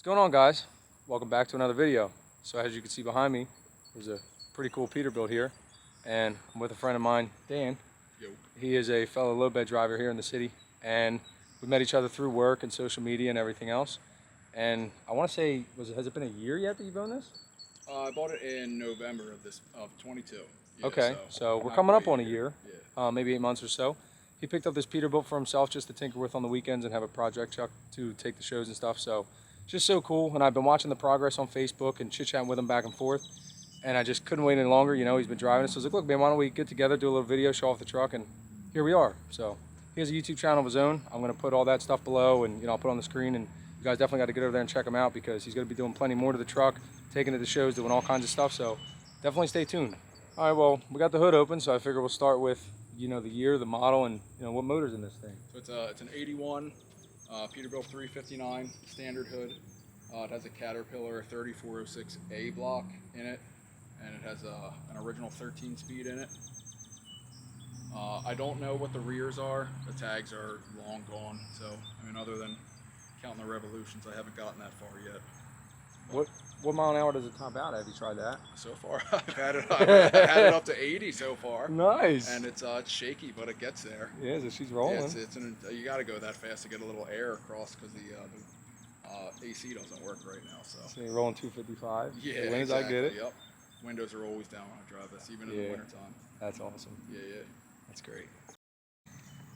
What's going on, guys? Welcome back to another video. So as you can see behind me, there's a pretty cool Peterbilt here, and I'm with a friend of mine, Dan. Yo. He is a fellow low bed driver here in the city, and we met each other through work and social media and everything else. And I want to say, has it been a year yet that you've owned this? I bought it in November of 22. Yeah, Okay, so we're coming up on a year, maybe 8 months or so. He picked up this Peterbilt for himself just to tinker with on the weekends and have a project truck to take the shows and stuff. So just so cool. And I've been watching the progress on Facebook and chit-chatting with him back and forth. And I just couldn't wait any longer. You know, he's been driving it. So I was like, look, man, why don't we get together, do a little video, show off the truck, and here we are. So he has a YouTube channel of his own. I'm going to put all that stuff below, and I'll put on the screen. And you guys definitely got to get over there and check him out because he's going to be doing plenty more to the truck, taking it to shows, doing all kinds of stuff. So definitely stay tuned. All right, well, we got the hood open, so I figure we'll start with, the year, the model, and, what motor's in this thing. So it's an 81 Peterbilt 359 standard hood. It has a Caterpillar 3406A block in it, and it has an original 13-speed in it. I don't know what the rears are. The tags are long gone, so, other than counting the revolutions, I haven't gotten that far yet. What mile an hour does it top out? Have you tried that? So far, I've had it up to 80 so far. Nice. And it's shaky, but it gets there. Yeah, so she's rolling. Yeah, you got to go that fast to get a little air across because the AC doesn't work right now. So you're rolling 255. Yeah, exactly. Exactly. I get it. Yep. Windows are always down when I drive this, even in the wintertime. That's awesome. Yeah. That's great.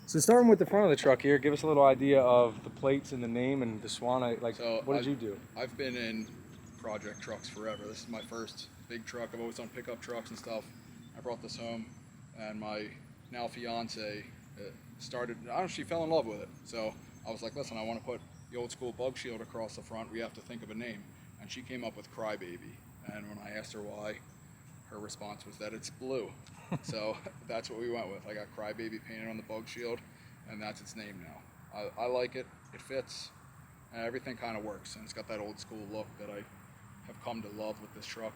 So starting with the front of the truck here, give us a little idea of the plates and the name and the Swan. What did you do? I've been in project trucks forever. This is my first big truck. I've always done pickup trucks and stuff. I brought this home, and my now fiance she fell in love with it. So I was like, listen, I want to put the old school bug shield across the front. We have to think of a name. And she came up with CryBaby. And when I asked her why, her response was that it's blue. So that's what we went with. I got CryBaby painted on the bug shield, and that's its name now. I like it. It fits. And everything kind of works. And it's got that old school look that I have come to love with this truck.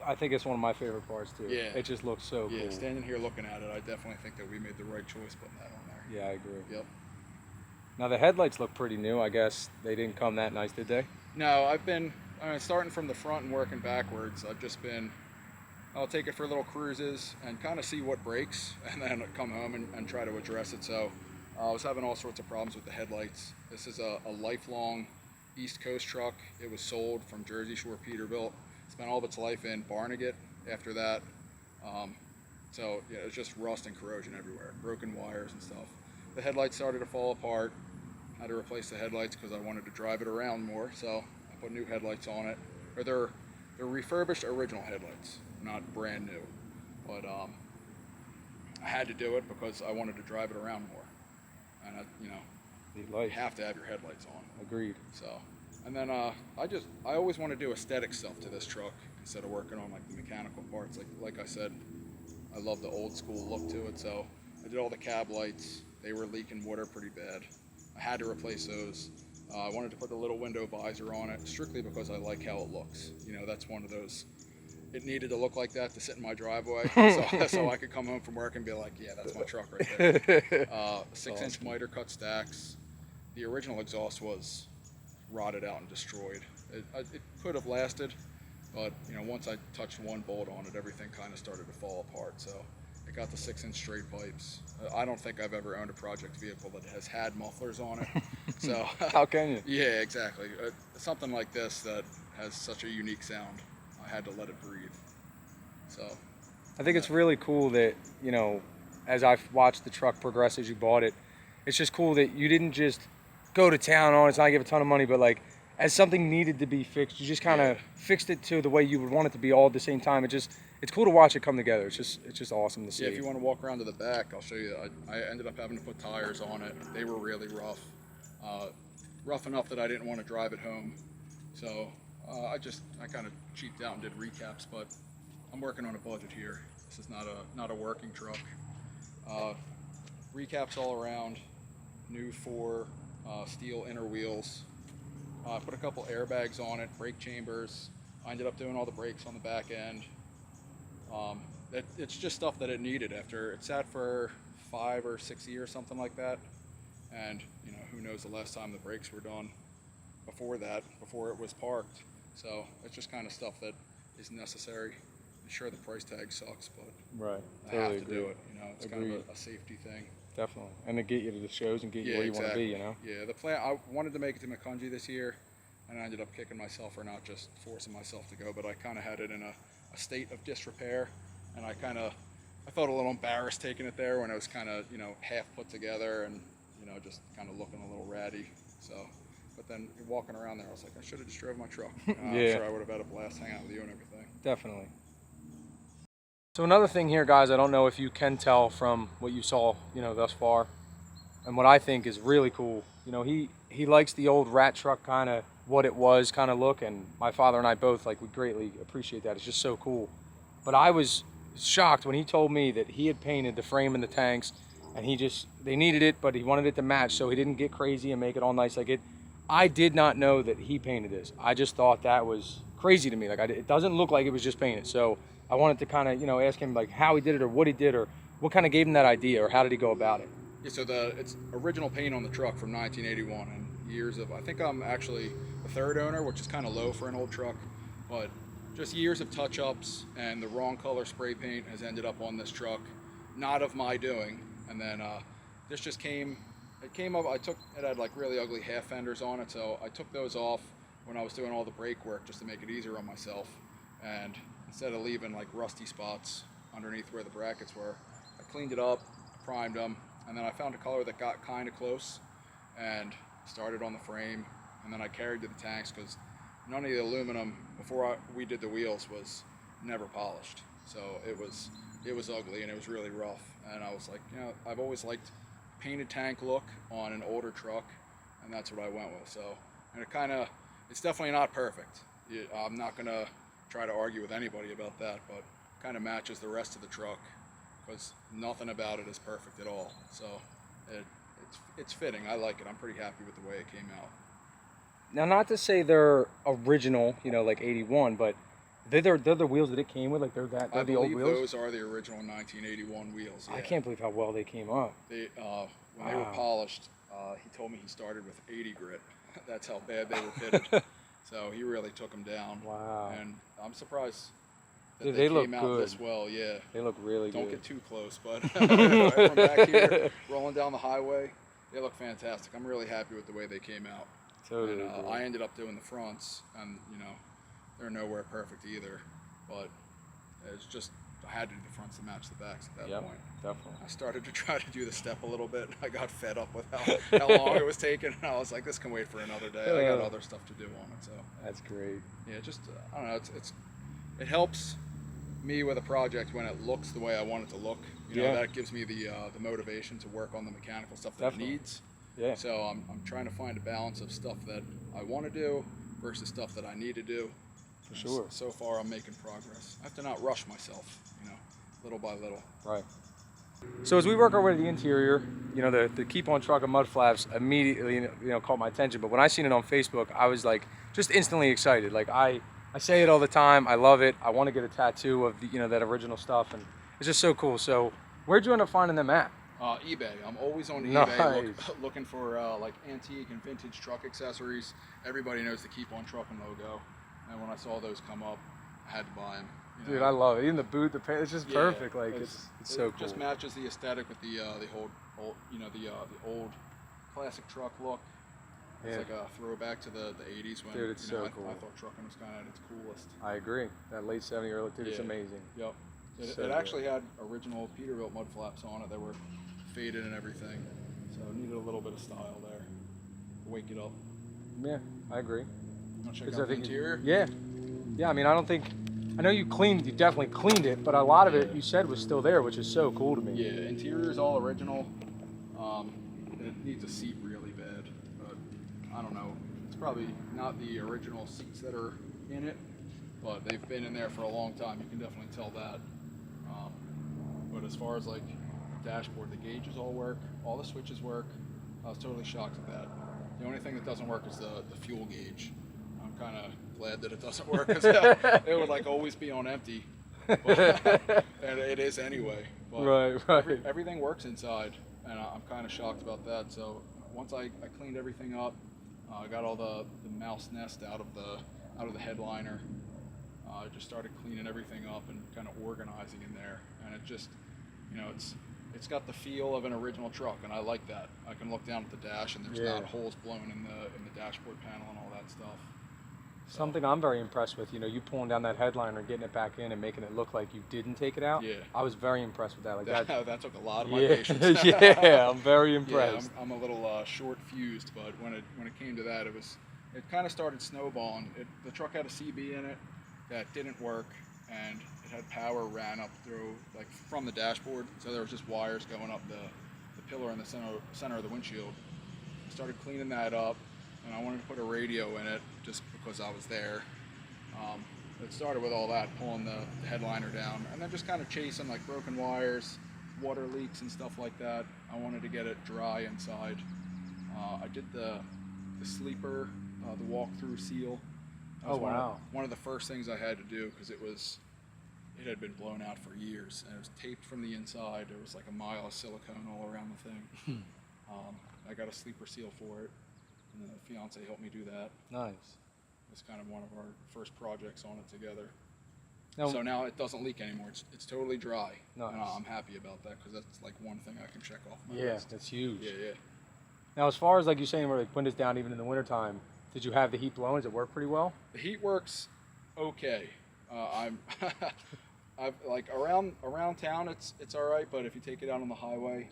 I think it's one of my favorite parts too. Yeah. It just looks so cool. Yeah, standing here looking at it, I definitely think that we made the right choice putting that on there. Yeah, I agree. Yep. Now the headlights look pretty new. I guess they didn't come that nice, did they? No, I've been starting from the front and working backwards. I'll take it for little cruises and kind of see what breaks, and then come home and try to address it. So I was having all sorts of problems with the headlights. This is a lifelong East Coast truck. It was sold from Jersey Shore Peterbilt. Spent all of its life in Barnegat after that. So yeah, it was just rust and corrosion everywhere, broken wires and stuff. The headlights started to fall apart. Had to replace the headlights because I wanted to drive it around more. So I put new headlights on it. Or they're refurbished original headlights, not brand new. But I had to do it because I wanted to drive it around more. And you have to have your headlights on. Agreed. So, and then I always want to do aesthetic stuff to this truck instead of working on like the mechanical parts. Like I said, I love the old school look to it. So I did all the cab lights. They were leaking water pretty bad. I had to replace those. I wanted to put the little window visor on it strictly because I like how it looks. That's one of those. It needed to look like that to sit in my driveway, so I could come home from work and be like, yeah, that's my truck right there. 6-inch miter cut stacks. The original exhaust was rotted out and destroyed. It could have lasted, but once I touched one bolt on it, everything kind of started to fall apart. So it got the 6-inch straight pipes. I don't think I've ever owned a project vehicle that has had mufflers on it. So how can you? Yeah, exactly. Something like this that has such a unique sound, I had to let it breathe. So I think it's really cool that, as I've watched the truck progress as you bought it, it's just cool that you didn't just go to town on it, not give a ton of money, but like as something needed to be fixed, you just kind of fixed it to the way you would want it to be all at the same time. It's cool to watch it come together. It's just awesome to see. Yeah, if you want to walk around to the back, I'll show you. I ended up having to put tires on it. They were really rough. Rough enough that I didn't want to drive it home. So I kind of cheaped out and did recaps, but I'm working on a budget here. This is not a working truck. Recaps all around, new 4 steel inner wheels. Put a couple airbags on it, brake chambers. I ended up doing all the brakes on the back end. It's just stuff that it needed after it sat for 5 or 6 years, something like that. And who knows the last time the brakes were done. before that, before it was parked. So it's just kind of stuff that is necessary. I'm sure the price tag sucks, but Right. I Totally have to agree. do it. You know, it's kind of a safety thing. Definitely. And to get you to the shows and get you where you want to be, you know? Yeah, the plan, I wanted to make it to McCungy this year, and I ended up kicking myself for not just forcing myself to go, but I kind of had it in a state of disrepair, and I felt a little embarrassed taking it there when it was kind of, you know, half put together and, you know, just kind of looking a little ratty. So, but then walking around there, I was like, I should have just drove my truck. Yeah. I'm sure I would have had a blast hanging out with you and everything. Definitely. So another thing here, guys, I don't know if you can tell from what you saw, you know, thus far, and what I think is really cool. You know, he likes the old rat truck kind of what it was kind of look, and my father and I both, like, we greatly appreciate that. It's just so cool. But I was shocked when he told me that he had painted the frame and the tanks, and they needed it, but he wanted it to match, so he didn't get crazy and make it all nice like it. I did not know that he painted this. I just thought that was crazy to me. Like, it doesn't look like it was just painted. So I wanted to kind of, you know, ask him like how he did it or what he did or what kind of gave him that idea or how did he go about it. Yeah, so it's original paint on the truck from 1981, and years of, I think I'm actually the third owner, which is kind of low for an old truck, but just years of touch-ups, and the wrong color spray paint has ended up on this truck, not of my doing. And then this just came up, it had like really ugly half fenders on it, so I took those off when I was doing all the brake work just to make it easier on myself. And instead of leaving like rusty spots underneath where the brackets were, I cleaned it up, primed them, and then I found a color that got kind of close and started on the frame, and then I carried to the tanks because none of the aluminum before we did the wheels was never polished. So it was ugly and it was really rough. And I was like, you know, I've always liked painted tank look on an older truck, and that's what I went with. So, and it's definitely not perfect. I'm not gonna try to argue with anybody about that, but it kind of matches the rest of the truck because nothing about it is perfect at all. So it's fitting. I like it. I'm pretty happy with the way it came out. Now, not to say they're original, you know, like 81, but they're the wheels that it came with, like they're the old wheels? Those are the original 1981 wheels. Yeah. I can't believe how well they came up. When they were polished, he told me he started with 80 grit. That's how bad they were pitted. So he really took them down. Wow. And I'm surprised that Dude, they look came out good. this well. Yeah. They look really Don't good. get too close, but from back here, rolling down the highway, they look fantastic. I'm really happy with the way they came out. Totally. And I ended up doing the fronts, and you know, they're nowhere perfect either, but it's just I had to do the fronts to match the backs at that point. Definitely. I started to try to do the step a little bit. I got fed up with how long it was taking, and I was like, this can wait for another day. I got other stuff to do on it, so. That's great. Yeah, just I don't know. It helps me with a project when it looks the way I want it to look. You know, that gives me the motivation to work on the mechanical stuff that it needs. Yeah. So I'm trying to find a balance of stuff that I want to do versus stuff that I need to do. For sure. So far, I'm making progress. I have to not rush myself, you know, little by little. Right. So as we work our way to the interior, you know, the Keep On Truck and mud flaps immediately, you know, caught my attention. But when I seen it on Facebook, I was like, just instantly excited. Like I say it all the time. I love it. I want to get a tattoo of the, you know, that original stuff, and it's just so cool. So where'd you end up finding them at? eBay. I'm always on Nice. eBay looking for like antique and vintage truck accessories. Everybody knows the Keep On Truckin' logo, and when I saw those come up, I had to buy them. You know? Dude, I love it. Even the boot, the paint, it's just perfect. Like it's so cool. It just matches the aesthetic with the old, you know, the old classic truck look. It's like a throwback to the 80s when, dude, it's you know, so cool. I thought trucking was kind of at its coolest. I agree. That late 70s, early, dude, it's Yeah. amazing. Yep. So It good. actually had original Peterbilt mud flaps on it that were faded and everything, so it needed a little bit of style there. Wake it up. Yeah, I agree. Want to check 'Cause out the interior? Yeah. I mean, I know you definitely cleaned it, but a lot of it you said was still there, which is so cool to me. Yeah, interior is all original. It needs a seat really bad, but I don't know. It's probably not the original seats that are in it, but they've been in there for a long time. You can definitely tell that. But as far as like the dashboard, the gauges all work, all the switches work. I was totally shocked at that. The only thing that doesn't work is the fuel gauge. I'm kind of glad that it doesn't work because it would like always be on empty. But, and it is anyway. But Right. everything works inside, and I'm kind of shocked about that. So once I cleaned everything up, I got all the mouse nest out of the headliner. I just started cleaning everything up and kind of organizing in there, and it just, it's got the feel of an original truck, and I like that. I can look down at the dash, and there's not holes blown in the dashboard panel and all that stuff. So. Something I'm very impressed with, you pulling down that headliner, getting it back in, and making it look like you didn't take it out. Yeah. I was very impressed with that. Like that took a lot of my patience. Yeah, I'm very impressed. Yeah, I'm a little short fused, but when it came to that, it kind of started snowballing. The truck had a CB in it that didn't work, and it had power ran up through, like, from the dashboard, so there was just wires going up the pillar in the center of the windshield. I started cleaning that up, and I wanted to put a radio in it just because I was there. It started with all that, pulling the headliner down, and then just kind of chasing like broken wires, water leaks and stuff like that. I wanted to get it dry inside. I did the sleeper, the walk-through seal. That was one of the first things I had to do, because it had been blown out for years, and it was taped from the inside. There was like a mile of silicone all around the thing. I got a sleeper seal for it, and the fiance helped me do that. Nice. It's kind of one of our first projects on it together. Now, so now it doesn't leak anymore. It's totally dry. Nice. And I'm happy about that, because that's like one thing I can check off my list. Yeah, that's huge. Yeah. Now, as far as like you're saying, where like windows down even in the wintertime, did you have the heat blowing? Does it work pretty well? The heat works okay. I've like around town it's all right, but if you take it out on the highway,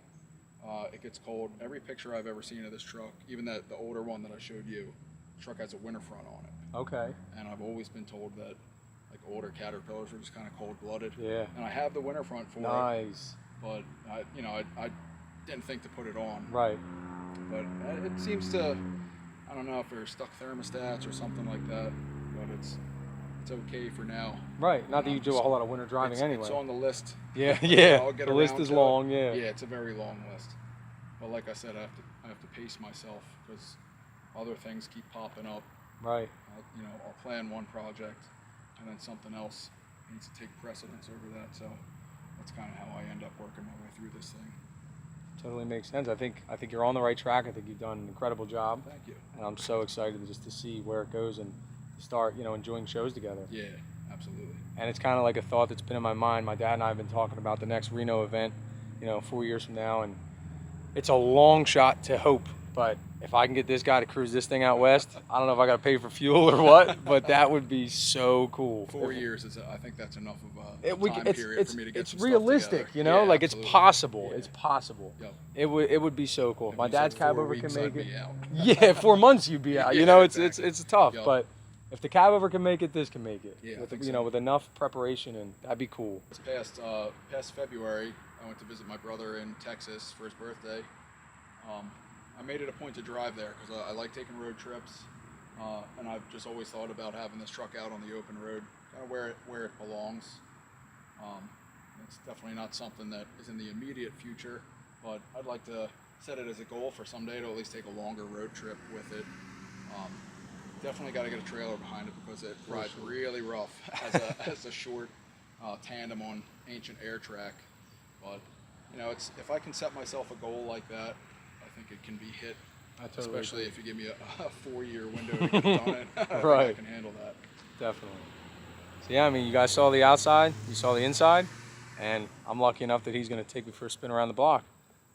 it gets cold. Every picture I've ever seen of this truck, even the older one that I showed you, the truck has a winter front on it. Okay. And I've always been told that like older Caterpillars are just kind of cold-blooded. Yeah. And I have the winter front for it. Nice. But I didn't think to put it on. Right. But it seems to, I don't know if they're stuck thermostats or something like that, but it's okay for now. Right. Not that you do a whole lot of winter driving anyway. It's on the list. Yeah. I'll get the list is long. Yeah. Yeah, it's a very long list. But like I said, I have to pace myself, because other things keep popping up. Right. I'll plan one project, and then something else needs to take precedence over that. So that's kind of how I end up working my way through this thing. Totally makes sense. I think you're on the right track. I think you've done an incredible job. Thank you. And I'm so excited just to see where it goes and start, enjoying shows together. Yeah, absolutely. And it's kind of like a thought that's been in my mind. My dad and I have been talking about the next Reno event, 4 years from now, and it's a long shot to hope. But if I can get this guy to cruise this thing out west, I don't know if I got to pay for fuel or what, but that would be so cool. 4 years I think that's enough of a time period for me to get some It's realistic, stuff together. like absolutely. it's possible. Yeah. It's possible. Yep. It would be so cool. If my you dad's said cab 4 over can weeks, make I'd it. be out. Yeah, 4 months you'd be out. Yeah, It's tough, Yep. but if the cab over can make it, this can make it. Yeah, I with think so. with enough preparation, and that'd be cool. This past February, I went to visit my brother in Texas for his birthday. I made it a point to drive there, because I like taking road trips, and I've just always thought about having this truck out on the open road, kind of where it belongs. It's definitely not something that is in the immediate future, but I'd like to set it as a goal for someday to at least take a longer road trip with it. Definitely got to get a trailer behind it, because it rides really rough as a short tandem on ancient air track. But if I can set myself a goal like that, I think it can be hit. Especially if you give me a 4-year window to get it on it. Right. I can handle that. Definitely. So yeah, you guys saw the outside, you saw the inside, and I'm lucky enough that he's going to take me for a spin around the block.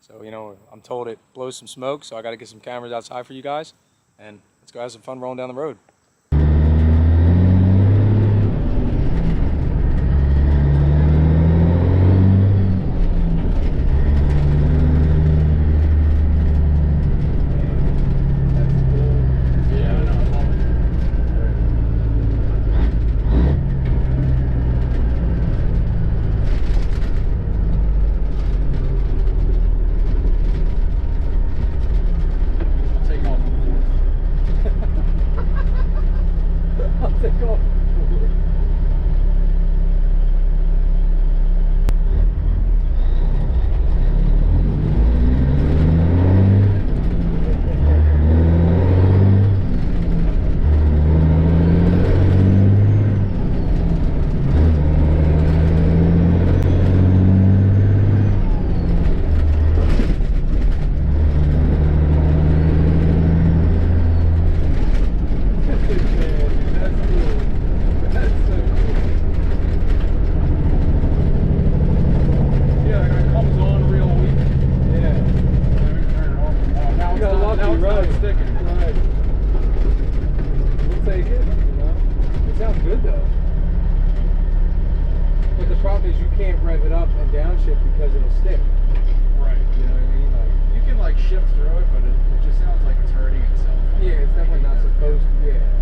So I'm told it blows some smoke, so I got to get some cameras outside for you guys, and let's go have some fun rolling down the road. downshift because it'll stick. Right. You know what I mean? Like, You can like shift through it, but it just sounds like it's hurting itself. yeah, it's definitely not supposed to. Yeah.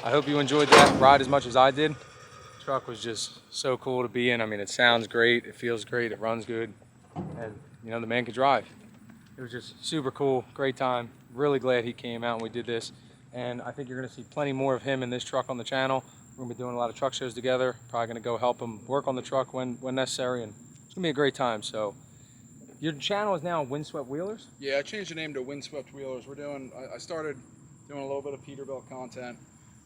I hope you enjoyed that ride as much as I did. The truck was just so cool to be in. I mean, it sounds great, it feels great, it runs good, and you know, the man can drive. It was just super cool, great time. Really glad he came out and we did this. And I think you're gonna see plenty more of him in this truck on the channel. We're gonna be doing a lot of truck shows together. Probably gonna go help him work on the truck when necessary, and it's gonna be a great time. So your channel is now Windswept Wheelers? Yeah, I changed the name to Windswept Wheelers. I started doing a little bit of Peterbilt content,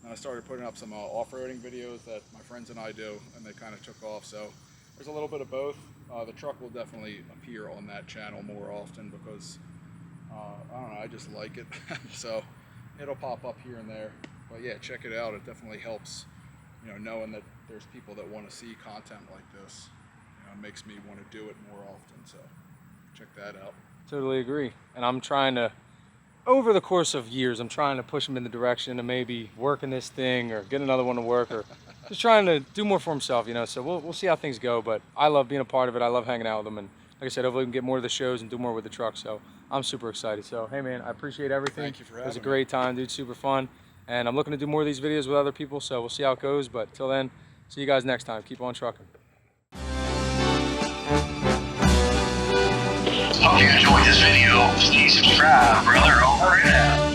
and I started putting up some off-roading videos that my friends and I do, and they kind of took off. So there's a little bit of both. The truck will definitely appear on that channel more often because, I don't know, I just like it. So it'll pop up here and there. But yeah, check it out. It definitely helps, you know, knowing that there's people that want to see content like this. You know, it makes me want to do it more often. So check that out. Totally agree. And I'm trying to, over the course of years, I'm trying to push him in the direction of maybe working this thing or get another one to work, or just trying to do more for himself, you know. So we'll see how things go, but I love being a part of it. I love hanging out with him, and like I said, hopefully we can get more of the shows and do more with the truck. So I'm super excited. So hey man, I appreciate everything. Thank you for having me. It was a great time, dude. Super fun, and I'm looking to do more of these videos with other people. So we'll see how it goes. But till then, see you guys next time. Keep on trucking. Hope you enjoyed this video. Please subscribe, brother. Over and out.